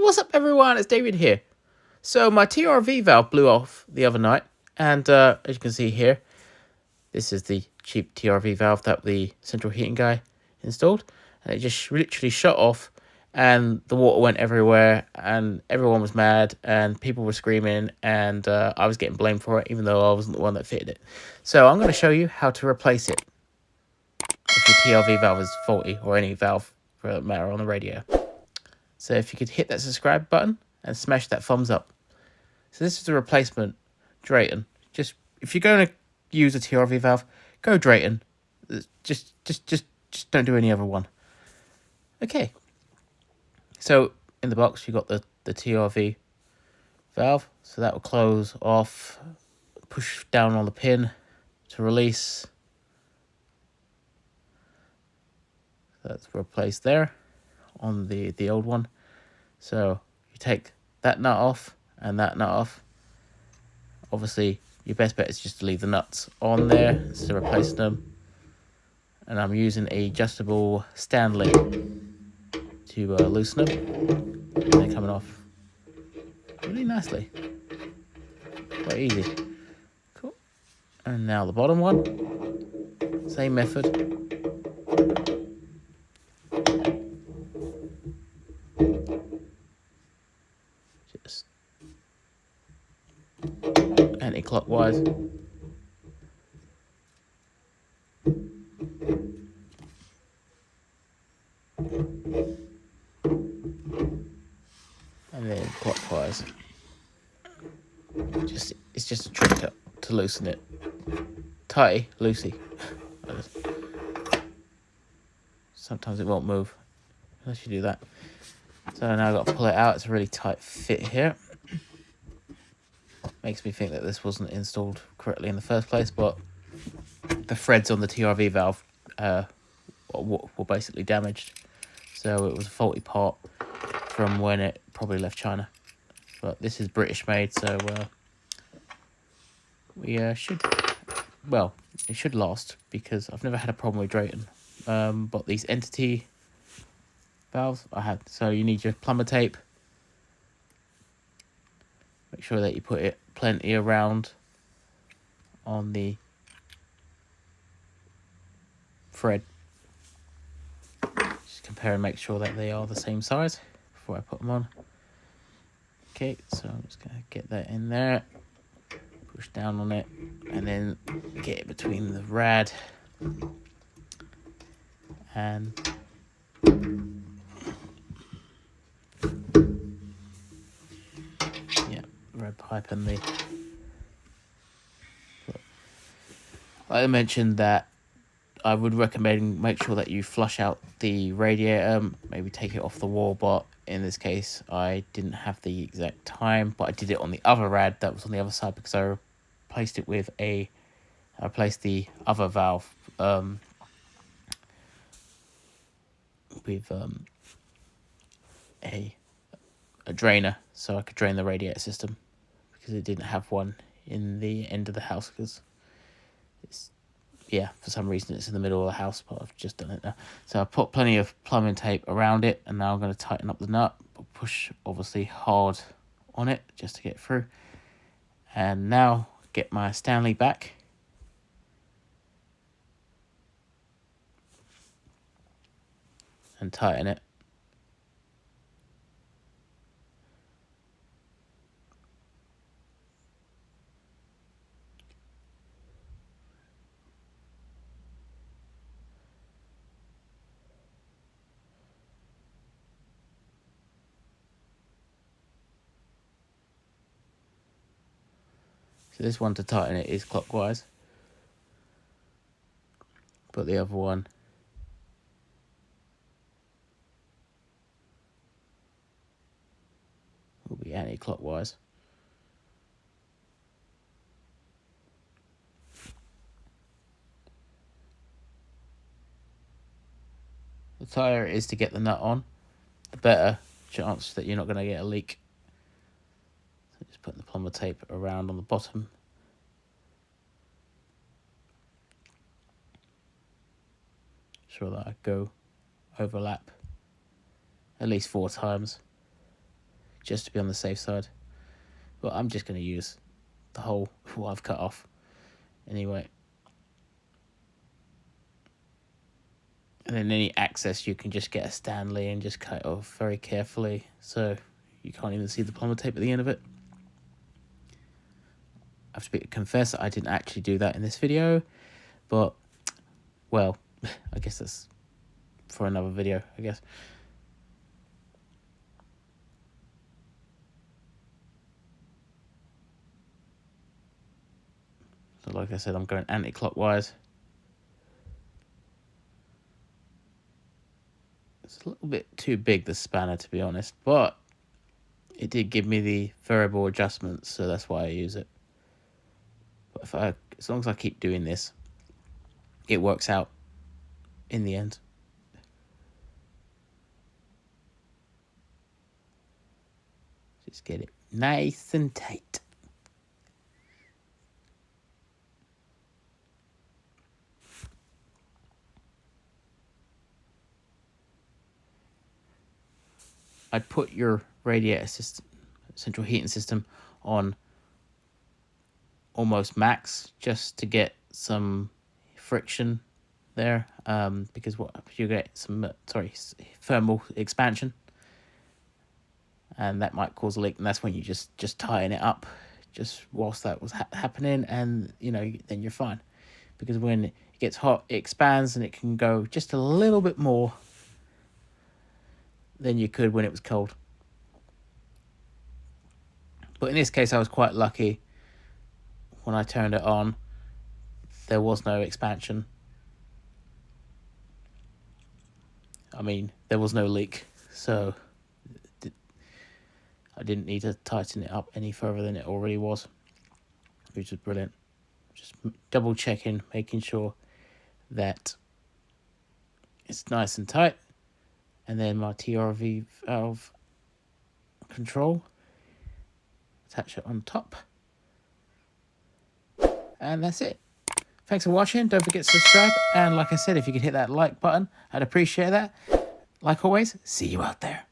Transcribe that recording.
what's up everyone, it's David here. So my TRV valve blew off the other night, and as you can see here, this is the cheap TRV valve that the central heating guy installed, and it just literally shut off, and the water went everywhere, and everyone was mad, and people were screaming, and I was getting blamed for it, even though I wasn't the one that fitted it. So I'm going to show you how to replace it if your TRV valve is faulty, or any valve for that matter on the radiator. So if you could hit that subscribe button and smash that thumbs up. So this is the replacement Drayton. Just if you're going to use a TRV valve, go Drayton. Just don't do any other one. Okay. So in the box you got the TRV valve. So that will close off. Push down on the pin to release. That's replaced there on the old one. So you take that nut off and that nut off. Obviously, your best bet is just to leave the nuts on there instead of replacing them. And I'm using a adjustable Stanley to loosen them. And they're coming off really nicely. Quite easy. Cool. And now the bottom one. Same method. Just anti-clockwise. And then clockwise. It's just a trick to loosen it. Tighty, loosey. Sometimes it won't move unless you do that. So now I've got to pull it out. It's a really tight fit here. Makes me think that this wasn't installed correctly in the first place, but the threads on the TRV valve were basically damaged. So it was a faulty part from when it probably left China. But this is British made, so we should, well, it should last, because I've never had a problem with Drayton. But these entity valves I had. So you need your plumber tape. Make sure that you put it plenty around on the thread. Just compare and make sure that they are the same size before I put them on. Okay, so I'm just going to get that in there. Push down on it. And then get it between the rad and red pipe and the. I mentioned that I would recommend make sure that you flush out the radiator, maybe take it off the wall, but in this case I didn't have the exact time, but I did it on the other rad that was on the other side, because I replaced it with I replaced the other valve with a drainer, so I could drain the radiator system, because it didn't have one in the end of the house, because it's, yeah, for some reason it's in the middle of the house, but I've just done it now. So I put plenty of plumbing tape around it, and now I'm going to tighten up the nut, but push obviously hard on it just to get through. And now get my Stanley back. And tighten it. So this one to tighten it is clockwise, but the other one will be anti-clockwise. The tighter it is to get the nut on, the better chance that you're not going to get a leak. So just putting the plumber tape around on the bottom. Sure that I go overlap at least 4 times. just to be on the safe side. But I'm just going to use the hole what I've cut off anyway. And then any access, you can just get a Stanley and just cut it off very carefully, so you can't even see the plumber tape at the end of it. I have to confess that I didn't actually do that in this video, but, well, I guess that's for another video, I guess. So like I said, I'm going anti-clockwise. It's a little bit too big, the spanner, to be honest, but it did give me the variable adjustments, so that's why I use it. But as long as I keep doing this, it works out in the end. Just get it nice and tight. I'd put your radiator system, central heating system, on almost max just to get some friction there, because what you get some thermal expansion, and that might cause a leak, and that's when you just tighten it up just whilst that was happening, and then you're fine, because when it gets hot it expands and it can go just a little bit more than you could when it was cold. But in this case I was quite lucky. When I turned it on, there was no expansion. I mean, there was no leak, so I didn't need to tighten it up any further than it already was, which is brilliant. Just double checking, making sure that it's nice and tight. And then my TRV valve control, attach it on top. And that's it. Thanks for watching. Don't forget to subscribe. And like I said, if you could hit that like button, I'd appreciate that. Like always, see you out there.